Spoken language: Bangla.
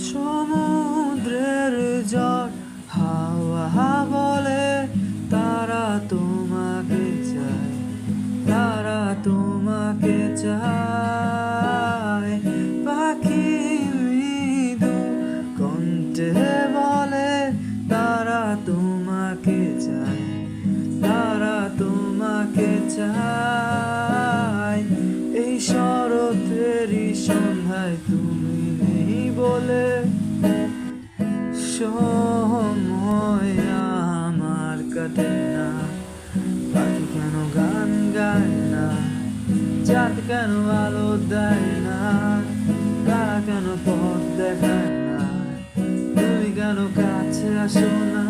সমুদ্রের ঝড় হাওয়া বলে তারা তোমাকে চায়, তারা তোমাকে চায়। পাখি মৃদু কণ্ঠে বলে তারা তোমাকে চায়, তারা তোমাকে চায়। এই শরতেরই সন্ধ্যায় তুমি নেই বলে সময় আমার কাটে না। পাখি কেন গান গায় না, চাঁদ কেন আলো দেয় না, তারা কেন পথ দেখায় না, তুমি কেন কাছে আসো না।